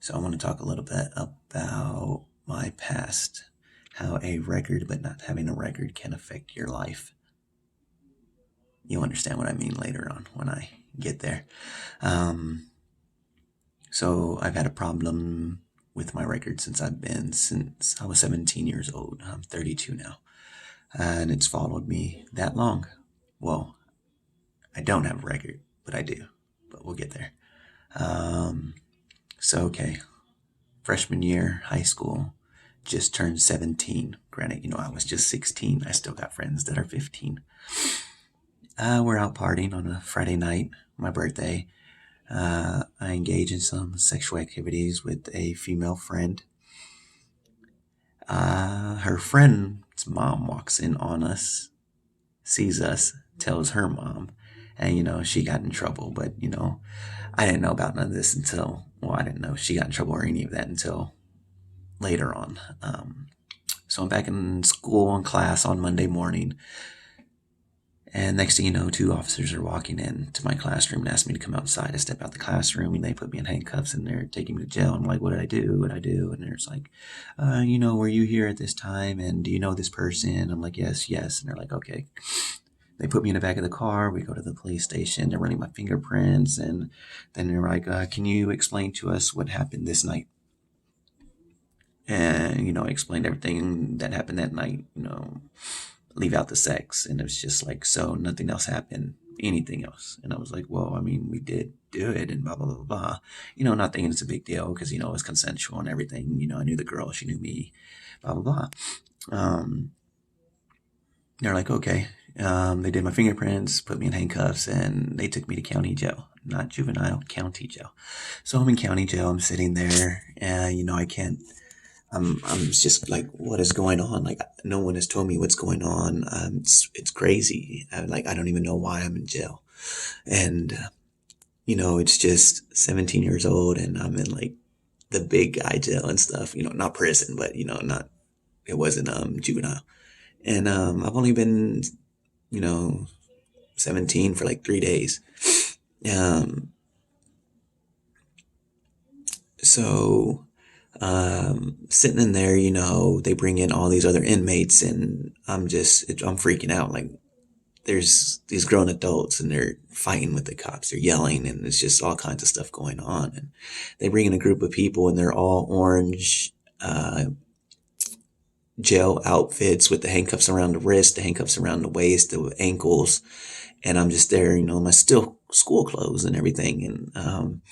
So I want to talk a little bit about my past, how a record but not having a record can affect your life. You'll understand what I mean later on when I get there. Um, so I've had a problem with my record since I was 17 years old. I'm 32 now, and it's followed me that long. Well, I don't have a record, but I do. But we'll get there. Um, okay, freshman year, high school, just turned 17. Granted, I was just 16. I still got friends that are 15. We're out partying on a Friday night, my birthday. I engage in some sexual activities with a female friend. Her friend's mom walks in on us, sees us, tells her mom, and she got in trouble. But I didn't know about none of this I didn't know she got in trouble or any of that until later on. So I'm back in school in class on Monday morning. And next thing you know, two officers are walking into my classroom and ask me to come outside. I step out the classroom and they put me in handcuffs and they're taking me to jail. I'm like, what did I do? What did I do? And there's like, were you here at this time? And do you know this person? I'm like, yes, yes. And they're like, okay. They put me in the back of the car. We go to the police station. They're running my fingerprints. And then they're like, can you explain to us what happened this night? And, I explained everything that happened that night, leave out the sex. And it was just like, so nothing else happened, anything else. And I was like, well, I mean, we did do it and blah, blah, blah, blah. Not thinking it's a big deal because, it was consensual and everything. I knew the girl, she knew me, blah, blah, blah. They're like, okay. They did my fingerprints, put me in handcuffs, and they took me to county jail, not juvenile, county jail. So I'm in county jail. I'm sitting there, and I can't. I'm just like, what is going on? Like, no one has told me what's going on. It's crazy. I don't even know why I'm in jail, and it's just 17 years old, and I'm in like the big guy jail and stuff. Not prison, but not. It wasn't juvenile, and I've only been 17 for like 3 days. Um, so sitting in there, they bring in all these other inmates, and I'm freaking out. Like, there's these grown adults, and they're fighting with the cops. They're yelling, and it's just all kinds of stuff going on. And they bring in a group of people, and they're all orange jail outfits with the handcuffs around the wrist, the handcuffs around the waist, the ankles. And I'm just there, my still school clothes and everything. And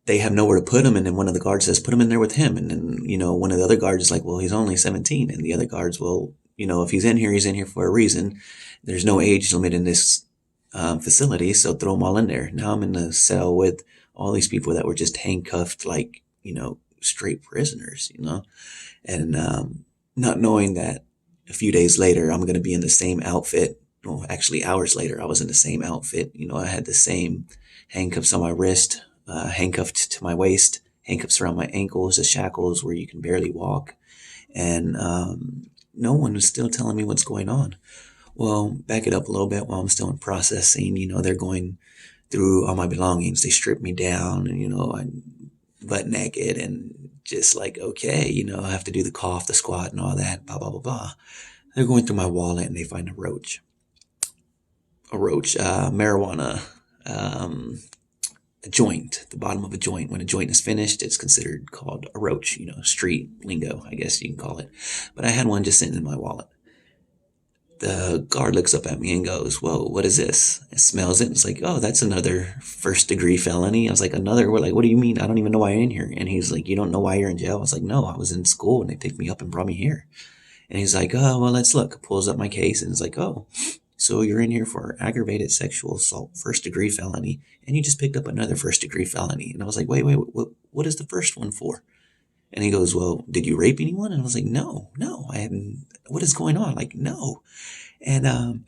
they have nowhere to put him. And then one of the guards says, put him in there with him. And then, one of the other guards is like, well, he's only 17. And the other guards, well, if he's in here for a reason. There's no age limit in this facility. So throw them all in there. Now I'm in the cell with all these people that were just handcuffed, like, straight prisoners, and not knowing that a few days later, I'm going to be in the same outfit. Well, actually, hours later, I was in the same outfit. I had the same handcuffs on my wrist, handcuffed to my waist, handcuffs around my ankles, the shackles where you can barely walk. And no one was still telling me what's going on. Well, back it up a little bit while I'm still in processing. They're going through all my belongings. They strip me down and, I'm butt naked and just like, okay, I have to do the cough, the squat and all that, blah, blah, blah, blah. They're going through my wallet and they find a roach, marijuana, a joint, the bottom of a joint. When a joint is finished, it's considered called a roach, street lingo, I guess you can call it. But I had one just sitting in my wallet. The guard looks up at me and goes, whoa, what is this? It smells it. And it's like, oh, that's another first degree felony. I was like, another? We're like, what do you mean? I don't even know why you're in here. And he's like, you don't know why you're in jail? I was like, no, I was in school and they picked me up and brought me here. And he's like, oh, well, let's look. Pulls up my case and it's like, oh, so you're in here for aggravated sexual assault, first degree felony. And you just picked up another first degree felony. And I was like, wait, what is the first one for? And he goes, well, did you rape anyone? And I was like, no, I hadn't. What is going on? Like, no. And,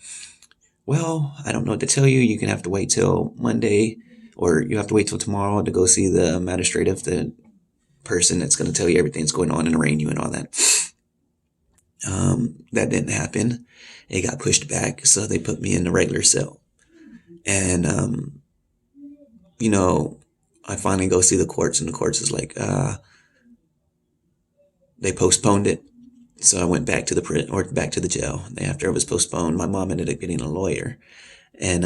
well, I don't know what to tell you. You can have to wait till Monday, or you have to wait till tomorrow to go see the magistrate of the person that's going to tell you everything that's going on and arraign you and all that. That didn't happen. It got pushed back. So they put me in the regular cell. And, I finally go see the courts, and the courts is like, they postponed it. So I went back to the prison or back to the jail. After it was postponed, my mom ended up getting a lawyer, and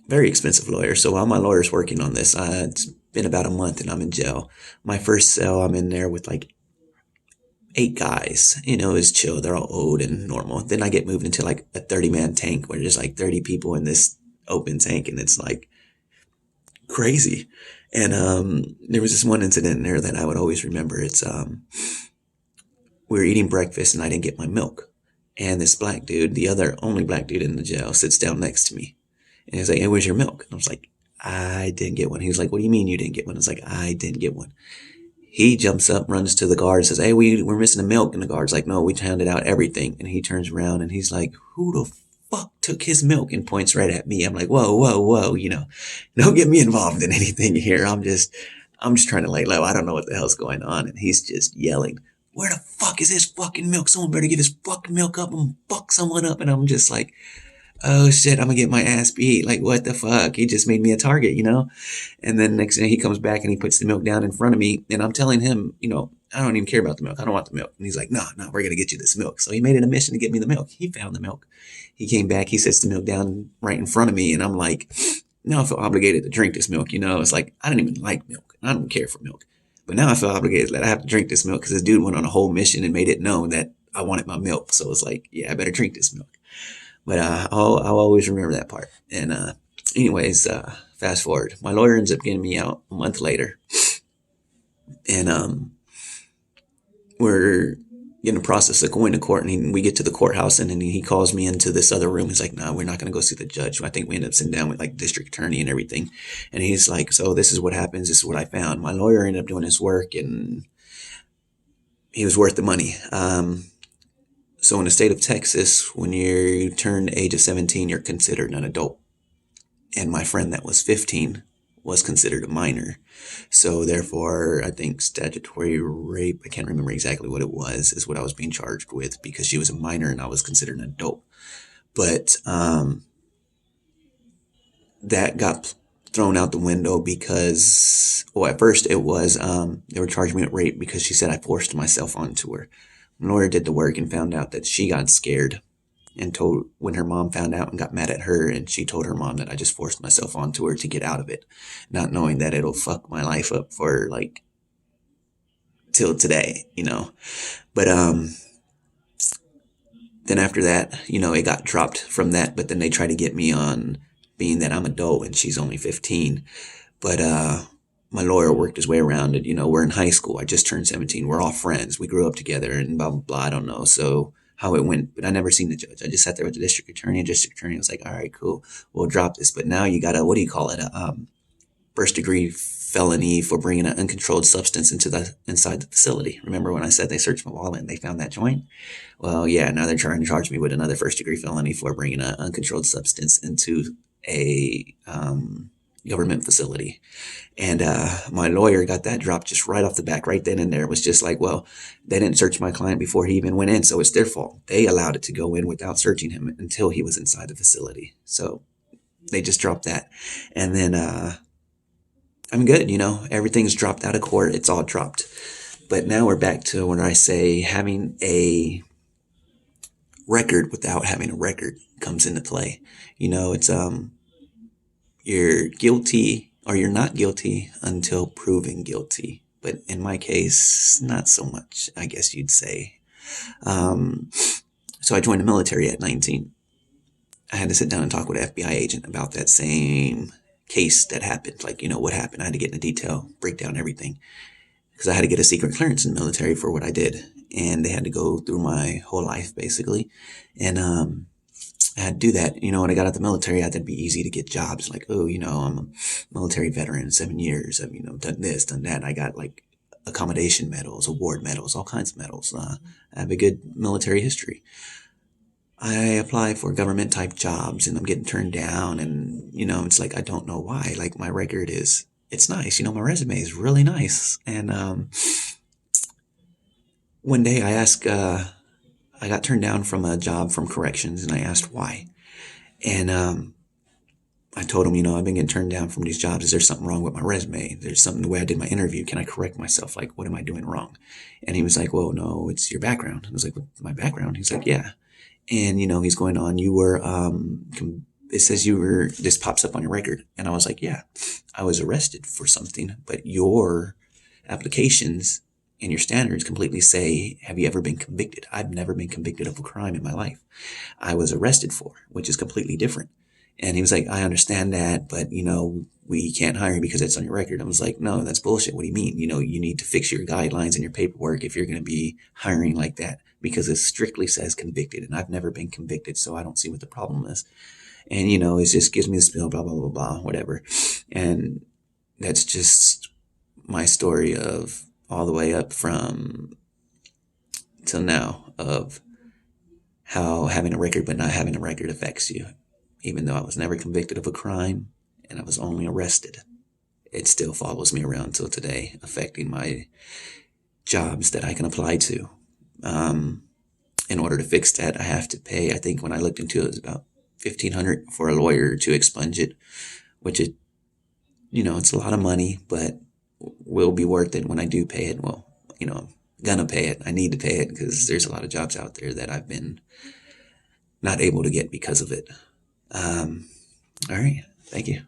very expensive lawyer. So while my lawyer's working on this, it's been about a month, and I'm in jail. My first cell, I'm in there with like 8 guys. It's chill. They're all old and normal. Then I get moved into like a 30-man tank where there's like 30 people in this open tank, and it's like crazy. And there was this one incident in there that I would always remember. It's we were eating breakfast, and I didn't get my milk. And this black dude, the other only black dude in the jail, sits down next to me. And he's like, "Hey, where's your milk?" And I was like, "I didn't get one." He was like, "What do you mean you didn't get one?" I was like, "I didn't get one." He jumps up, runs to the guard, and says, "Hey, we're missing the milk." And the guard's like, "No, we handed out everything." And he turns around and he's like, "Who the fuck took his milk?" And points right at me. I'm like, "Whoa, whoa, whoa, don't get me involved in anything here. I'm just trying to lay low. I don't know what the hell's going on." And he's just yelling, "Where the fuck is this fucking milk? Someone better give this fucking milk up and fuck someone up." And I'm just like, "Oh shit, I'm gonna get my ass beat. Like, what the fuck?" He just made me a target. And then next thing he comes back and he puts the milk down in front of me, and I'm telling him, "I don't even care about the milk. I don't want the milk." And he's like, "No, no, we're gonna get you this milk." So he made it a mission to get me the milk. He found the milk. He came back, he sets the milk down right in front of me, and I'm like, now I feel obligated to drink this milk. It's like, I don't even like milk. I don't care for milk. But now I feel obligated that I have to drink this milk because this dude went on a whole mission and made it known that I wanted my milk. So it's like, yeah, I better drink this milk. But I'll always remember that part. And anyways, fast forward. My lawyer ends up getting me out a month later. And we're in the process of going to court, and we get to the courthouse, and then he calls me into this other room. He's like, "No, we're not going to go see the judge." I think we end up sitting down with like district attorney and everything. And he's like, "So this is what happens. This is what I found." My lawyer ended up doing his work, and he was worth the money. So in the state of Texas, when you turn the age of 17, you're considered an adult. And my friend that was 15 was considered a minor. So therefore, I think statutory rape, I can't remember exactly what it was, is what I was being charged with, because she was a minor and I was considered an adult. But that got thrown out the window because, well, at first it was, they were charging me with rape because she said I forced myself onto her. My lawyer did the work and found out that she got scared and told, when her mom found out, and got mad at her, and she told her mom that I just forced myself onto her to get out of it, not knowing that it'll fuck my life up for like till today. But then after that, it got dropped from that, but then they tried to get me on being that I'm adult and she's only 15. But my lawyer worked his way around it. We're in high school. I just turned 17. We're all friends. We grew up together and blah, blah, blah. I don't know. So how it went, but I never seen the judge. I just sat there with the district attorney, and district attorney was like, "All right, cool. We'll drop this. But now you got what do you call it? First degree felony for bringing an uncontrolled substance inside the facility." Remember when I said they searched my wallet and they found that joint? Well, yeah, now they're trying to charge me with another first degree felony for bringing an uncontrolled substance into a government facility. And my lawyer got that dropped just right off the back, right then and there. It was just like, well, they didn't search my client before he even went in, so it's their fault. They allowed it to go in without searching him until he was inside the facility. So they just dropped that. And then I'm good, everything's dropped out of court. It's all dropped. But now we're back to when I say having a record without having a record comes into play. It's you're guilty or you're not guilty until proven guilty. But in my case, not so much, I guess you'd say. So I joined the military at 19. I had to sit down and talk with an FBI agent about that same case that happened. Like, what happened? I had to get into detail, break down everything. Because I had to get a secret clearance in the military for what I did. And they had to go through my whole life, basically. And I had to do that. When I got out of the military, I had to be easy to get jobs. Like, oh, I'm a military veteran, 7 years. I've, done this, done that. I got like accommodation medals, award medals, all kinds of medals. I have a good military history. I apply for government type jobs and I'm getting turned down. And, it's like, I don't know why. Like my record it's nice. My resume is really nice. And one day I asked, I got turned down from a job from corrections, and I asked why. And I told him, I've been getting turned down from these jobs. Is there something wrong with my resume? There's something the way I did my interview. Can I correct myself? Like, what am I doing wrong? And he was like, well, no, it's your background. I was like, my background? He's like, yeah. And, he's going on, you were, it says you were, this pops up on your record. And I was like, yeah, I was arrested for something, but your applications and your standards completely say, have you ever been convicted? I've never been convicted of a crime in my life. I was arrested for, which is completely different. And he was like, I understand that, but, we can't hire you because it's on your record. I was like, no, that's bullshit. What do you mean? You need to fix your guidelines and your paperwork if you're going to be hiring like that, because it strictly says convicted, and I've never been convicted, so I don't see what the problem is. And, it just gives me the spiel, blah, blah, blah, blah, whatever. And that's just my story of all the way up from till now of how having a record but not having a record affects you. Even though I was never convicted of a crime and I was only arrested, it still follows me around till today, affecting my jobs that I can apply to. In order to fix that, I have to pay, I think when I looked into it, it was about $1,500 for a lawyer to expunge it, which it's a lot of money, but will be worth it when I do pay it. Well, I'm gonna pay it. I need to pay it because there's a lot of jobs out there that I've been not able to get because of it. All right. Thank you.